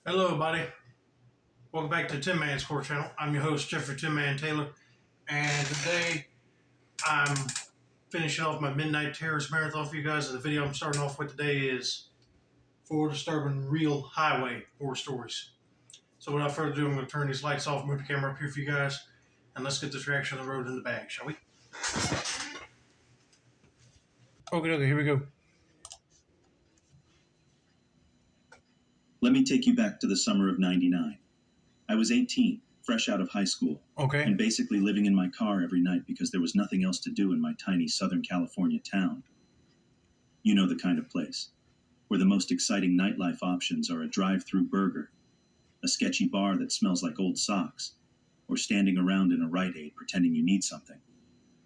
Hello, everybody. Welcome back to Tin Man's Core Channel. I'm your host, Jeffrey Tin Man Taylor, and today I'm finishing off my Midnight Terrorist Marathon for you guys. The video I'm starting off with today is 4 disturbing real highway horror stories. So without further ado, I'm going to turn these lights off, move the camera up here for you guys, and let's get this reaction on the road in the bag, shall we? Okay, here we go. Let me take you back to the summer of '99. I was 18, fresh out of high school, Okay. and basically living in my car every night because there was nothing else to do in my tiny Southern California town. You know the kind of place, where the most exciting nightlife options are a drive-through burger, a sketchy bar that smells like old socks, or standing around in a Rite Aid pretending you need something.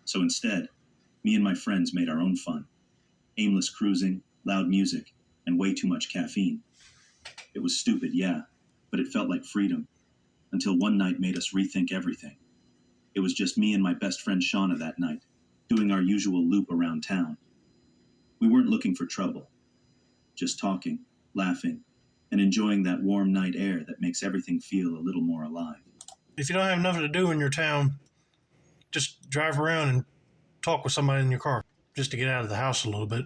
So instead, me and my friends made our own fun. Aimless cruising, loud music, and way too much caffeine. It was stupid, yeah, but it felt like freedom, until one night made us rethink everything. It was just me and my best friend Shauna that night, doing our usual loop around town. We weren't looking for trouble, just talking, laughing, and enjoying that warm night air that makes everything feel a little more alive. If you don't have nothing to do in your town, just drive around and talk with somebody in your car, just to get out of the house a little bit.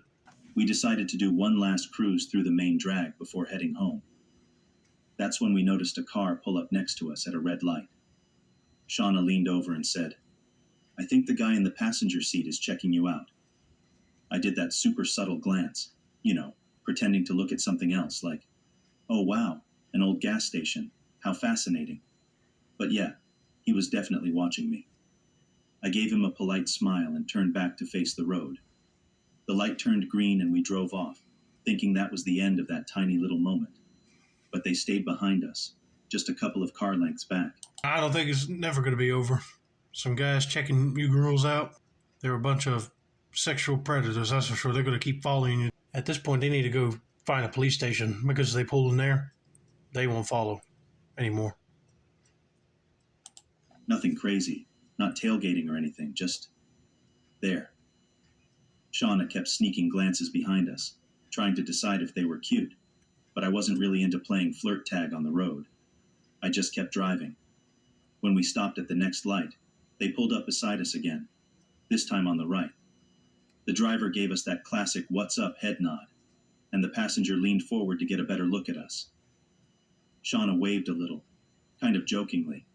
We decided to do one last cruise through the main drag before heading home. That's when we noticed a car pull up next to us at a red light. Shauna leaned over and said, "I think the guy in the passenger seat is checking you out." I did that super subtle glance, pretending to look at something else, like, "Oh wow, an old gas station, how fascinating." But yeah, he was definitely watching me. I gave him a polite smile and turned back to face the road. The light turned green and we drove off, thinking that was the end of that tiny little moment. But they stayed behind us, just a couple of car lengths back. I don't think it's never going to be over. Some guys checking you girls out. They're a bunch of sexual predators, that's for sure. They're going to keep following you. At this point, they need to go find a police station because they pull in there. They won't follow anymore. Nothing crazy, not tailgating or anything, just there. Shauna kept sneaking glances behind us, trying to decide if they were cute, but I wasn't really into playing flirt tag on the road. I just kept driving. When we stopped at the next light, they pulled up beside us again, this time on the right. The driver gave us that classic "what's up" head nod, and the passenger leaned forward to get a better look at us. Shauna waved a little, kind of jokingly,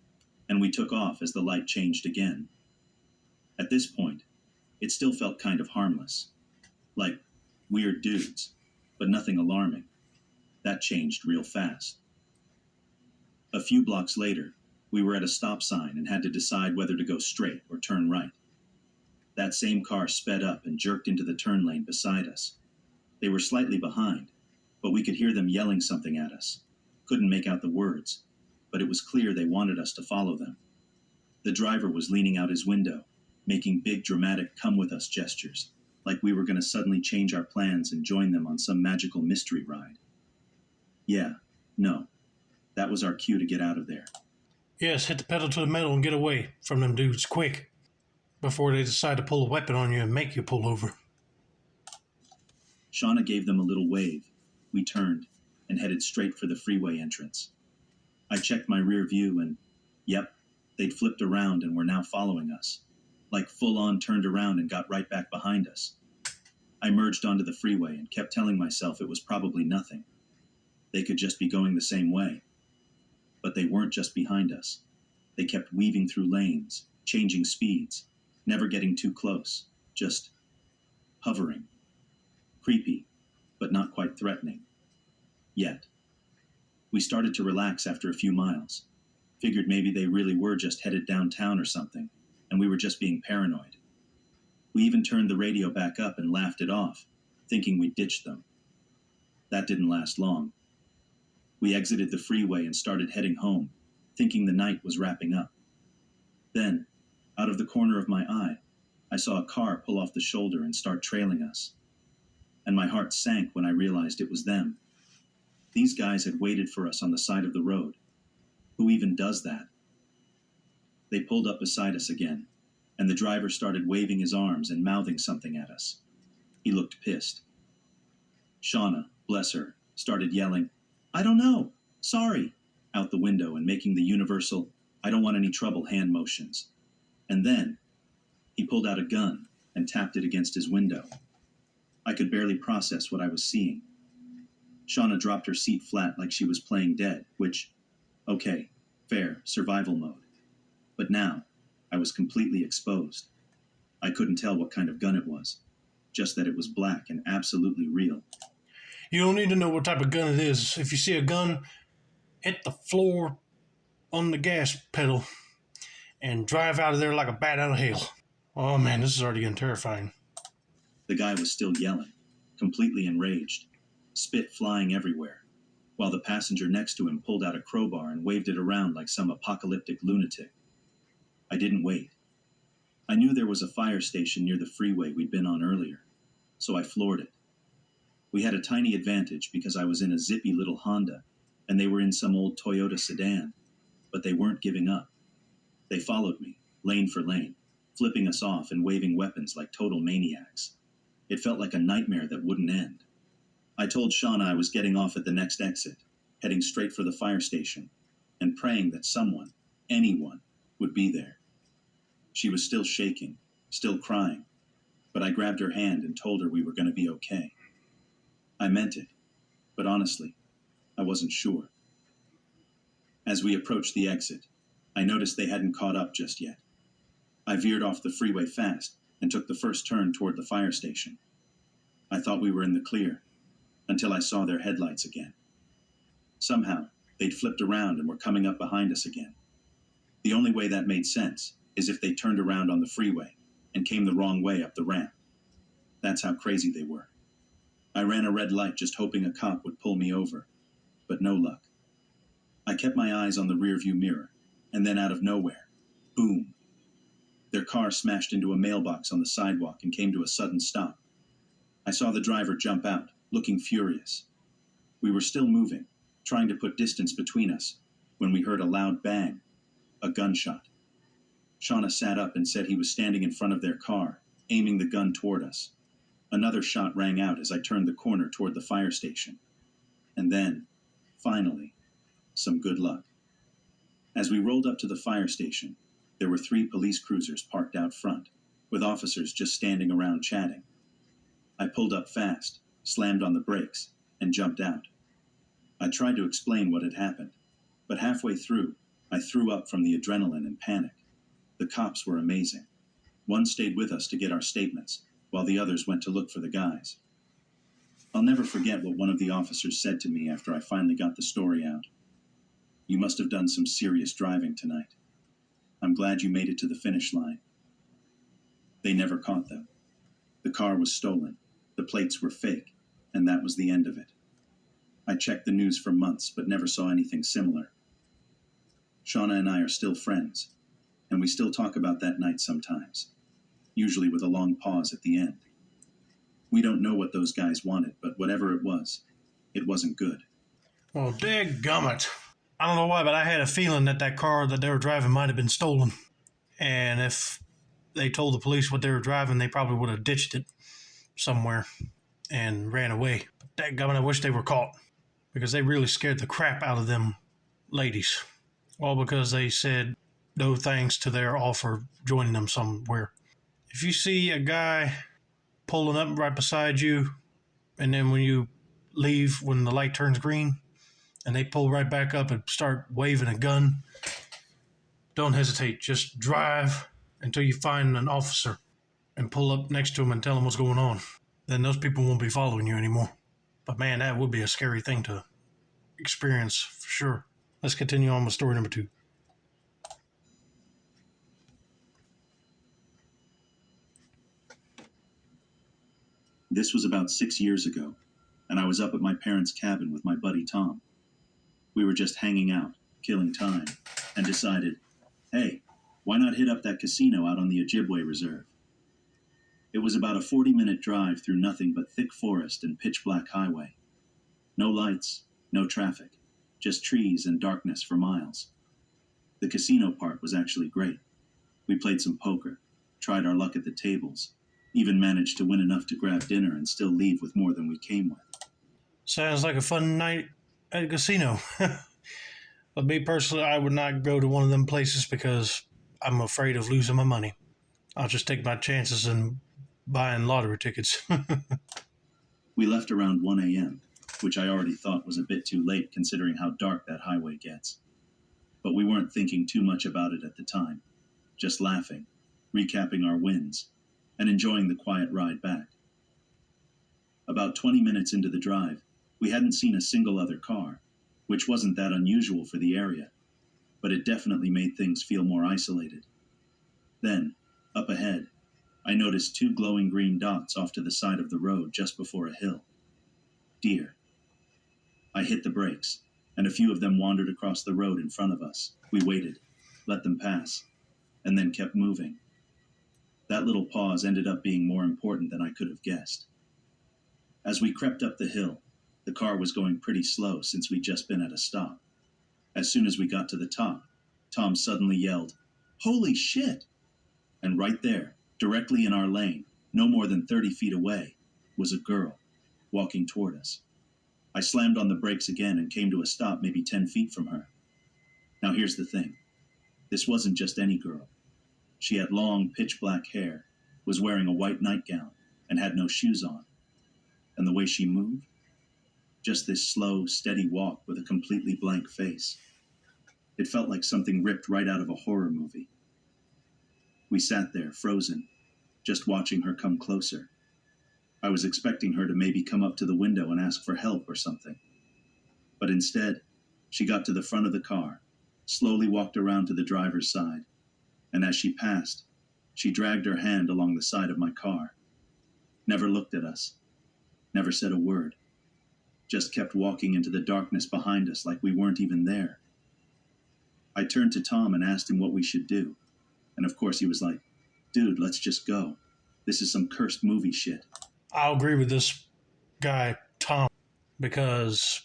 and we took off as the light changed again. At this point, it still felt kind of harmless, like weird dudes, but nothing alarming. That changed real fast. A few blocks later, we were at a stop sign and had to decide whether to go straight or turn right. That same car sped up and jerked into the turn lane beside us. They were slightly behind, but we could hear them yelling something at us. Couldn't make out the words, but it was clear they wanted us to follow them. The driver was leaning out his window, making big dramatic come-with-us gestures, like we were going to suddenly change our plans and join them on some magical mystery ride. Yeah, no, that was our cue to get out of there. Yes, hit the pedal to the metal and get away from them dudes quick before they decide to pull a weapon on you and make you pull over. Shauna gave them a little wave. We turned and headed straight for the freeway entrance. I checked my rear view and, yep, they'd flipped around and were now following us. Like full-on turned around and got right back behind us. I merged onto the freeway and kept telling myself it was probably nothing. They could just be going the same way. But they weren't just behind us. They kept weaving through lanes, changing speeds, never getting too close, just hovering. Creepy, but not quite threatening. Yet. We started to relax after a few miles. Figured maybe they really were just headed downtown or something, and we were just being paranoid. We even turned the radio back up and laughed it off, thinking we'd ditched them. That didn't last long. We exited the freeway and started heading home, thinking the night was wrapping up. Then, out of the corner of my eye, I saw a car pull off the shoulder and start trailing us. And my heart sank when I realized it was them. These guys had waited for us on the side of the road. Who even does that? They pulled up beside us again, and the driver started waving his arms and mouthing something at us. He looked pissed. Shauna, bless her, started yelling, "I don't know," Sorry, out the window and making the universal, I don't want any trouble hand motions. And then he pulled out a gun and tapped it against his window. I could barely process what I was seeing. Shauna dropped her seat flat like she was playing dead, which, okay, fair, survival mode. But now, I was completely exposed. I couldn't tell what kind of gun it was, just that it was black and absolutely real. You don't need to know what type of gun it is. If you see a gun, hit the floor on the gas pedal and drive out of there like a bat out of hell. Oh man, this is already getting terrifying. The guy was still yelling, completely enraged, spit flying everywhere, while the passenger next to him pulled out a crowbar and waved it around like some apocalyptic lunatic. I didn't wait. I knew there was a fire station near the freeway we'd been on earlier, so I floored it. We had a tiny advantage because I was in a zippy little Honda, and they were in some old Toyota sedan, but they weren't giving up. They followed me, lane for lane, flipping us off and waving weapons like total maniacs. It felt like a nightmare that wouldn't end. I told Shauna I was getting off at the next exit, heading straight for the fire station, and praying that someone, anyone, would be there. She was still shaking, still crying, but I grabbed her hand and told her we were going to be okay. I meant it, but honestly, I wasn't sure. As we approached the exit, I noticed they hadn't caught up just yet. I veered off the freeway fast and took the first turn toward the fire station. I thought we were in the clear, until I saw their headlights again. Somehow, they'd flipped around and were coming up behind us again. The only way that made sense is if they turned around on the freeway and came the wrong way up the ramp. That's how crazy they were. I ran a red light just hoping a cop would pull me over, but no luck. I kept my eyes on the rearview mirror, and then out of nowhere, boom. Their car smashed into a mailbox on the sidewalk and came to a sudden stop. I saw the driver jump out, looking furious. We were still moving, trying to put distance between us, when we heard a loud bang, a gunshot. Shauna sat up and said he was standing in front of their car, aiming the gun toward us. Another shot rang out as I turned the corner toward the fire station. And then, finally, some good luck. As we rolled up to the fire station, there were 3 police cruisers parked out front, with officers just standing around chatting. I pulled up fast, slammed on the brakes, and jumped out. I tried to explain what had happened, but halfway through, I threw up from the adrenaline and panic. The cops were amazing. One stayed with us to get our statements, while the others went to look for the guys. I'll never forget what one of the officers said to me after I finally got the story out. "You must have done some serious driving tonight. I'm glad you made it to the finish line." They never caught them. The car was stolen, the plates were fake, and that was the end of it. I checked the news for months, but never saw anything similar. Shauna and I are still friends, and we still talk about that night sometimes, usually with a long pause at the end. We don't know what those guys wanted, but whatever it wasn't good. Well, dadgummit. I don't know why, but I had a feeling that that car that they were driving might have been stolen. And if they told the police what they were driving, they probably would have ditched it somewhere and ran away. But dadgummit, I wish they were caught, because they really scared the crap out of them ladies. All because they said no thanks to their offer joining them somewhere. If you see a guy pulling up right beside you, and then when you leave, when the light turns green, and they pull right back up and start waving a gun, don't hesitate. Just drive until you find an officer and pull up next to him and tell him what's going on. Then those people won't be following you anymore. But man, that would be a scary thing to experience for sure. Let's continue on with story number 2. This was about 6 years ago, and I was up at my parents' cabin with my buddy Tom. We were just hanging out, killing time, and decided, hey, why not hit up that casino out on the Ojibwe Reserve? It was about a 40-minute drive through nothing but thick forest and pitch-black highway. No lights, no traffic, just trees and darkness for miles. The casino part was actually great. We played some poker, tried our luck at the tables, even managed to win enough to grab dinner and still leave with more than we came with. Sounds like a fun night at a casino. But me personally, I would not go to one of them places because I'm afraid of losing my money. I'll just take my chances in buying lottery tickets. We left around 1 a.m., which I already thought was a bit too late considering how dark that highway gets. But we weren't thinking too much about it at the time, just laughing, recapping our wins, and enjoying the quiet ride back. About 20 minutes into the drive, we hadn't seen a single other car, which wasn't that unusual for the area, but it definitely made things feel more isolated. Then, up ahead, I noticed two glowing green dots off to the side of the road just before a hill. Deer. I hit the brakes, and a few of them wandered across the road in front of us. We waited, let them pass, and then kept moving. That little pause ended up being more important than I could have guessed. As we crept up the hill, the car was going pretty slow since we'd just been at a stop. As soon as we got to the top, Tom suddenly yelled, "Holy shit!" And right there, directly in our lane, no more than 30 feet away, was a girl, walking toward us. I slammed on the brakes again and came to a stop maybe 10 feet from her. Now here's the thing. This wasn't just any girl. She had long, pitch-black hair, was wearing a white nightgown, and had no shoes on. And the way she moved? Just this slow, steady walk with a completely blank face. It felt like something ripped right out of a horror movie. We sat there, frozen, just watching her come closer. I was expecting her to maybe come up to the window and ask for help or something. But instead, she got to the front of the car, slowly walked around to the driver's side, and as she passed, she dragged her hand along the side of my car. Never looked at us, never said a word, just kept walking into the darkness behind us like we weren't even there. I turned to Tom and asked him what we should do, and of course he was like, "Dude, let's just go. This is some cursed movie shit." I'll agree with this guy, Tom, because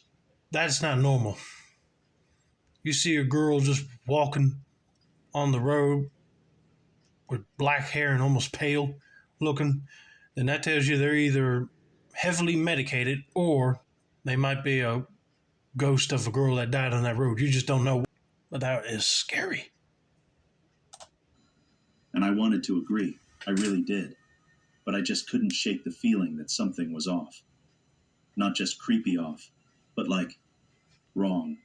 that's not normal. You see a girl just walking on the road with black hair and almost pale looking, then that tells you they're either heavily medicated or they might be a ghost of a girl that died on that road. You just don't know. But that is scary. And I wanted to agree. I really did. But I just couldn't shake the feeling that something was off. Not just creepy off, but like, wrong.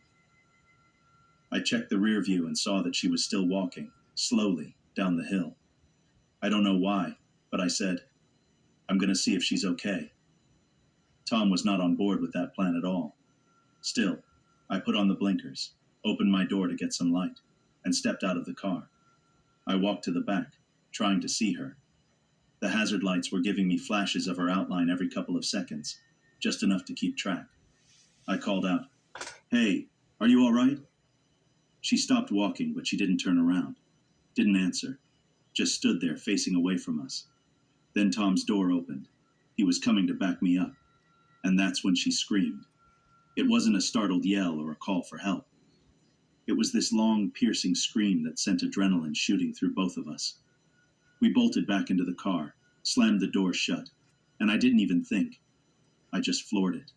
I checked the rear view and saw that she was still walking, slowly, down the hill. I don't know why, but I said, "I'm going to see if she's okay." Tom was not on board with that plan at all. Still, I put on the blinkers, opened my door to get some light, and stepped out of the car. I walked to the back, trying to see her. The hazard lights were giving me flashes of her outline every couple of seconds, just enough to keep track. I called out, "Hey, are you all right?" She stopped walking, but she didn't turn around. Didn't answer. Just stood there facing away from us. Then Tom's door opened. He was coming to back me up. And that's when she screamed. It wasn't a startled yell or a call for help. It was this long, piercing scream that sent adrenaline shooting through both of us. We bolted back into the car, slammed the door shut, and I didn't even think. I just floored it.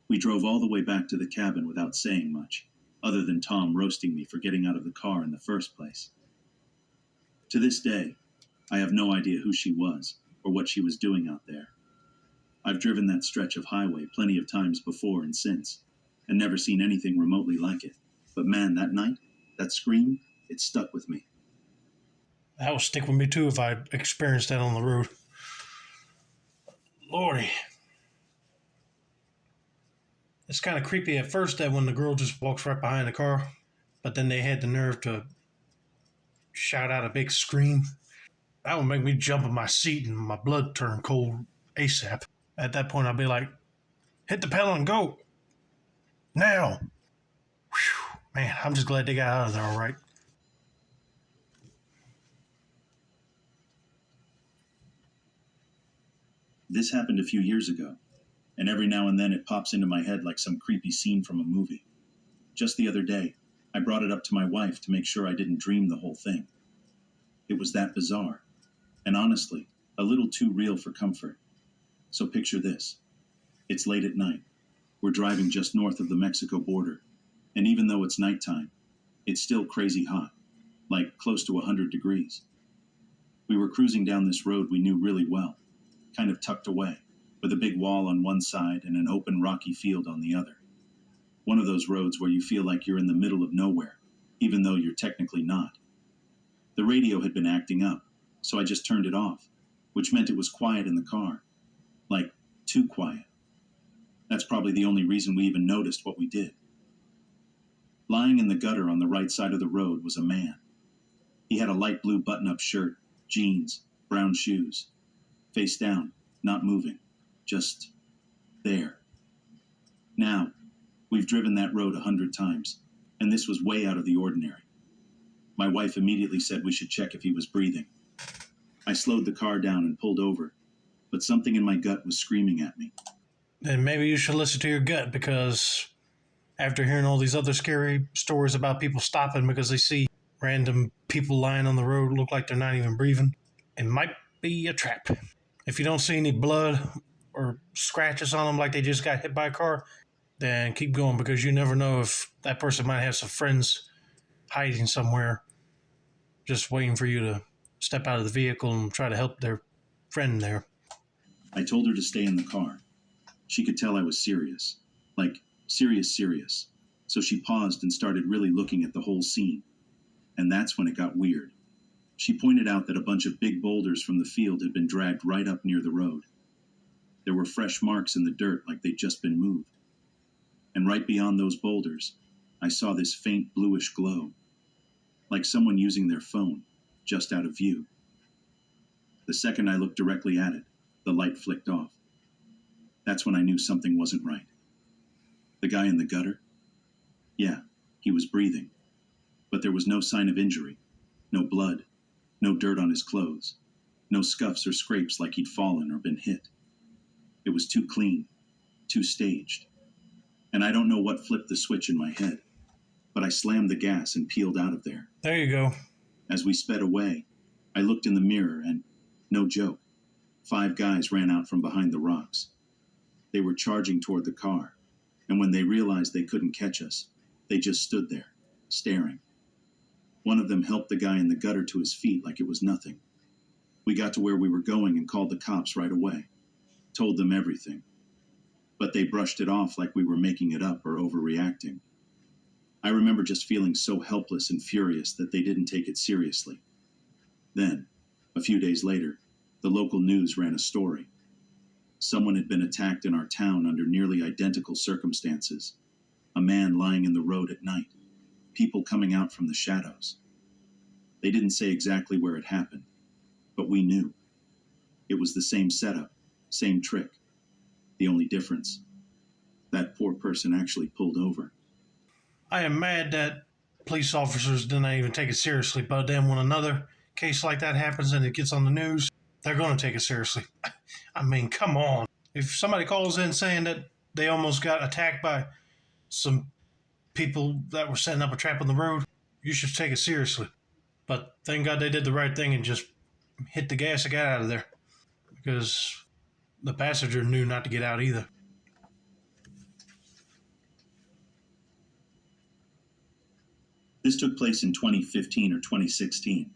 We drove all the way back to the cabin without saying much, other than Tom roasting me for getting out of the car in the first place. To this day, I have no idea who she was or what she was doing out there. I've driven that stretch of highway plenty of times before and since, and never seen anything remotely like it. But man, that night, that scream, it stuck with me. That would stick with me too if I experienced that on the road. Lordy. It's kind of creepy at first that when the girl just walks right behind the car, but then they had the nerve to shout out a big scream. That would make me jump in my seat and my blood turn cold ASAP. At that point, I'd be like, hit the pedal and go. Now. Whew. Man, I'm just glad they got out of there all right. This happened a few years ago, and every now and then it pops into my head like some creepy scene from a movie. Just the other day, I brought it up to my wife to make sure I didn't dream the whole thing. It was that bizarre, and honestly, a little too real for comfort. So picture this. It's late at night. We're driving just north of the Mexico border, And even though it's nighttime, it's still crazy hot, like close to 100 degrees. We were cruising down this road we knew really well, kind of tucked away, with a big wall on one side and an open rocky field on the other. One of those roads where you feel like you're in the middle of nowhere, even though you're technically not. The radio had been acting up, so I just turned it off, which meant it was quiet in the car. Like, too quiet. That's probably the only reason we even noticed what we did. Lying in the gutter on the right side of the road was a man. He had a light blue button-up shirt, jeans, brown shoes. Face down, not moving, just there. Now, we've driven that road 100 times, and this was way out of the ordinary. My wife immediately said we should check if he was breathing. I slowed the car down and pulled over, but something in my gut was screaming at me. Then maybe you should listen to your gut, because after hearing all these other scary stories about people stopping because they see random people lying on the road look like they're not even breathing, it might be a trap. If you don't see any blood or scratches on them like they just got hit by a car, then keep going, because you never know if that person might have some friends hiding somewhere just waiting for you to step out of the vehicle and try to help their friend there. I told her to stay in the car. She could tell I was serious. Like, serious. So she paused and started really looking at the whole scene. And that's when it got weird. She pointed out that a bunch of big boulders from the field had been dragged right up near the road. There were fresh marks in the dirt like they'd just been moved. And right beyond those boulders, I saw this faint bluish glow, like someone using their phone, just out of view. The second I looked directly at it, the light flicked off. That's when I knew something wasn't right. The guy in the gutter? Yeah, he was breathing. But there was no sign of injury, no blood, no dirt on his clothes, no scuffs or scrapes like he'd fallen or been hit. It was too clean, too staged. And I don't know what flipped the switch in my head, but I slammed the gas and peeled out of there. There you go. As we sped away, I looked in the mirror and, no joke, 5 guys ran out from behind the rocks. They were charging toward the car, and when they realized they couldn't catch us, they just stood there, staring. One of them helped the guy in the gutter to his feet like it was nothing. We got to where we were going and called the cops right away, told them everything. But they brushed it off like we were making it up or overreacting. I remember just feeling so helpless and furious that they didn't take it seriously. Then, a few days later, the local news ran a story. Someone had been attacked in our town under nearly identical circumstances. A man lying in the road at night. People coming out from the shadows. They didn't say exactly where it happened, but we knew. It was the same setup, same trick. The only difference, that poor person actually pulled over. I am mad that police officers didn't even take it seriously, but then when another case like that happens and it gets on the news, they're going to take it seriously. I mean, come on. If somebody calls in saying that they almost got attacked by some people that were setting up a trap on the road, you should take it seriously. But thank God they did the right thing and just hit the gas and got out of there, because the passenger knew not to get out either. This took place in 2015 or 2016.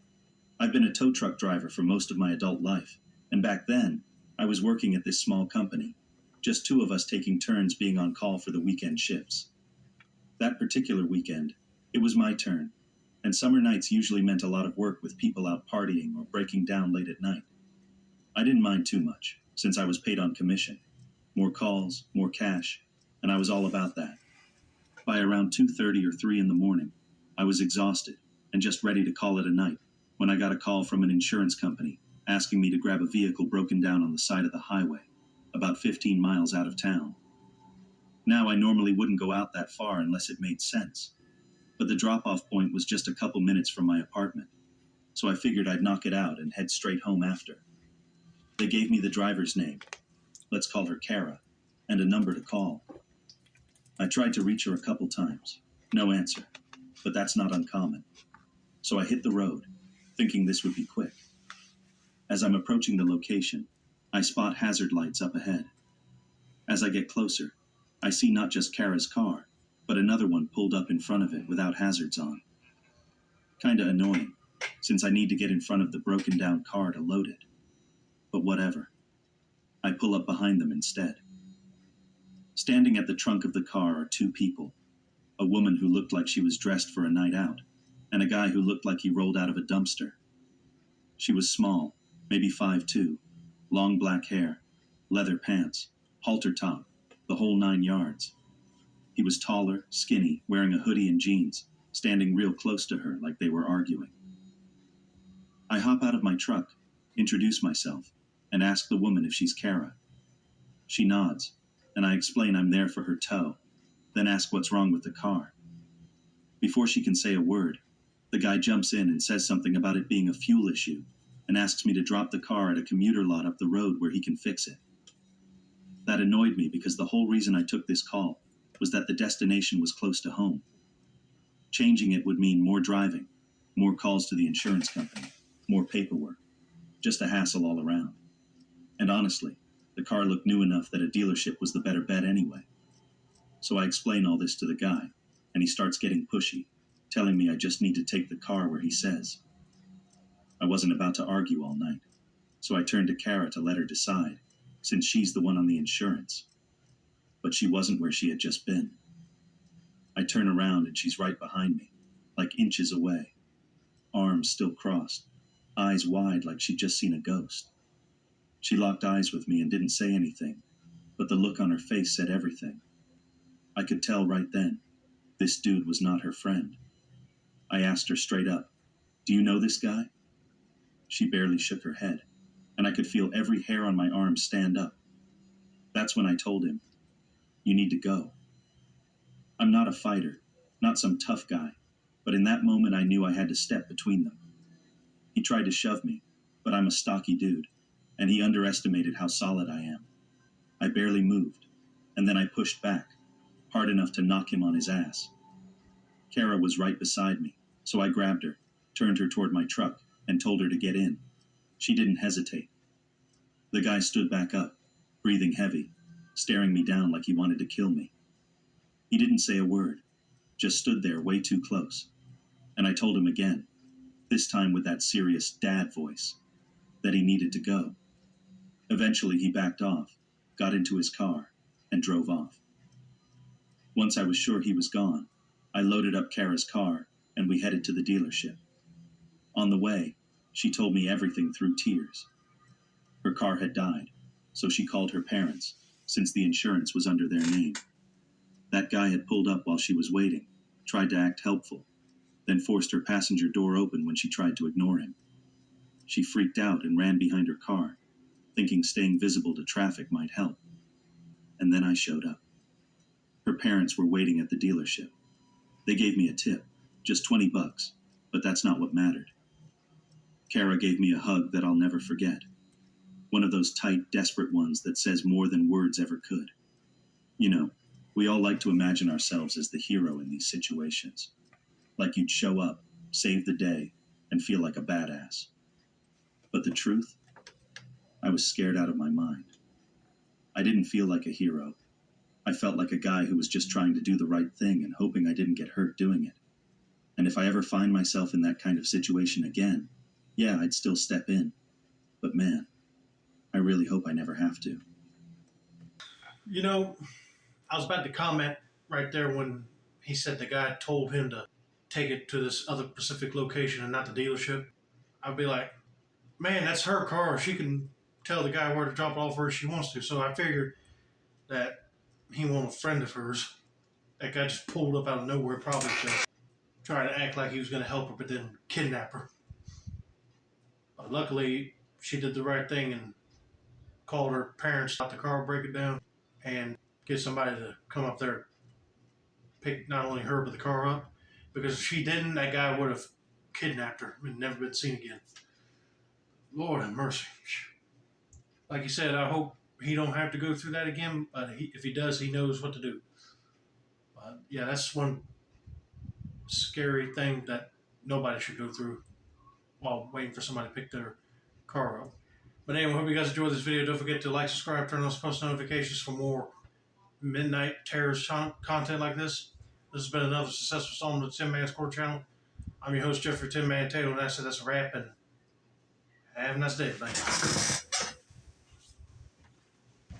I've been a tow truck driver for most of my adult life, and back then, I was working at this small company, just 2 of us taking turns being on call for the weekend shifts. That particular weekend, it was my turn, and summer nights usually meant a lot of work with people out partying or breaking down late at night. I didn't mind too much, since I was paid on commission. More calls, more cash, and I was all about that. By around 2:30 or 3 in the morning, I was exhausted and just ready to call it a night when I got a call from an insurance company asking me to grab a vehicle broken down on the side of the highway, about 15 miles out of town. Now, I normally wouldn't go out that far unless it made sense, but the drop-off point was just a couple minutes from my apartment, so I figured I'd knock it out and head straight home after. They gave me the driver's name, let's call her Kara, and a number to call. I tried to reach her a couple times, no answer, but that's not uncommon. So I hit the road, thinking this would be quick. As I'm approaching the location, I spot hazard lights up ahead. As I get closer, I see not just Kara's car, but another one pulled up in front of it without hazards on. Kinda annoying, since I need to get in front of the broken down car to load it. But whatever. I pull up behind them instead. Standing at the trunk of the car are two people. A woman who looked like she was dressed for a night out, and a guy who looked like he rolled out of a dumpster. She was small, maybe 5'2", long black hair, leather pants, halter top, the whole 9 yards. He was taller, skinny, wearing a hoodie and jeans, standing real close to her like they were arguing. I hop out of my truck, introduce myself, and ask the woman if she's Kara. She nods, and I explain I'm there for her tow, then ask what's wrong with the car. Before she can say a word, the guy jumps in and says something about it being a fuel issue, and asks me to drop the car at a commuter lot up the road where he can fix it. That annoyed me because the whole reason I took this call was that the destination was close to home. Changing it would mean more driving, more calls to the insurance company, more paperwork, just a hassle all around. And honestly, the car looked new enough that a dealership was the better bet anyway. So I explain all this to the guy, and he starts getting pushy, telling me I just need to take the car where he says. I wasn't about to argue all night, so I turned to Kara to let her decide, since she's the one on the insurance. But she wasn't where she had just been. I turn around and she's right behind me, like inches away, arms still crossed, eyes wide like she'd just seen a ghost. She locked eyes with me and didn't say anything, but the look on her face said everything. I could tell right then, this dude was not her friend. I asked her straight up, "Do you know this guy?" She barely shook her head, and I could feel every hair on my arm stand up. That's when I told him, "You need to go." I'm not a fighter, not some tough guy, but in that moment I knew I had to step between them. He tried to shove me, but I'm a stocky dude, and he underestimated how solid I am. I barely moved, and then I pushed back, hard enough to knock him on his ass. Kara was right beside me, so I grabbed her, turned her toward my truck, and told her to get in. She didn't hesitate. The guy stood back up, breathing heavy, staring me down like he wanted to kill me. He didn't say a word, just stood there way too close. And I told him again, this time with that serious dad voice, that he needed to go. Eventually he backed off, got into his car, and drove off. Once I was sure he was gone, I loaded up Kara's car, and we headed to the dealership. On the way, she told me everything through tears. Her car had died, so she called her parents, since the insurance was under their name. That guy had pulled up while she was waiting, tried to act helpful, then forced her passenger door open when she tried to ignore him. She freaked out and ran behind her car, thinking staying visible to traffic might help. And then I showed up. Her parents were waiting at the dealership. They gave me a tip, just $20, but that's not what mattered. Kara gave me a hug that I'll never forget. One of those tight, desperate ones that says more than words ever could. You know, we all like to imagine ourselves as the hero in these situations. Like you'd show up, save the day, and feel like a badass. But the truth? I was scared out of my mind. I didn't feel like a hero. I felt like a guy who was just trying to do the right thing and hoping I didn't get hurt doing it. And if I ever find myself in that kind of situation again, yeah, I'd still step in. But man, I really hope I never have to. You know, I was about to comment right there when he said the guy told him to take it to this other specific location and not the dealership. I'd be like, man, that's her car. She can tell the guy where to drop it off where she wants to. So I figured that he wasn't a friend of hers. That guy just pulled up out of nowhere, probably to try to act like he was going to help her, but then kidnap her. But luckily, she did the right thing and called her parents, stop the car, break it down, and get somebody to come up there, pick not only her but the car up. Because if she didn't, that guy would have kidnapped her and never been seen again. Lord have mercy. Like you said, I hope he don't have to go through that again, but if he does, he knows what to do. Yeah, that's one scary thing that nobody should go through while waiting for somebody to pick their car up. But anyway, hope you guys enjoyed this video. Don't forget to like, subscribe, turn on post notifications for more Midnight Terrors content like this. This has been another successful installment of the Tin Man's Court channel. I'm your host, Jeffrey Tin Man Taylor, and I said that's a wrap, and have a nice day. Thank you.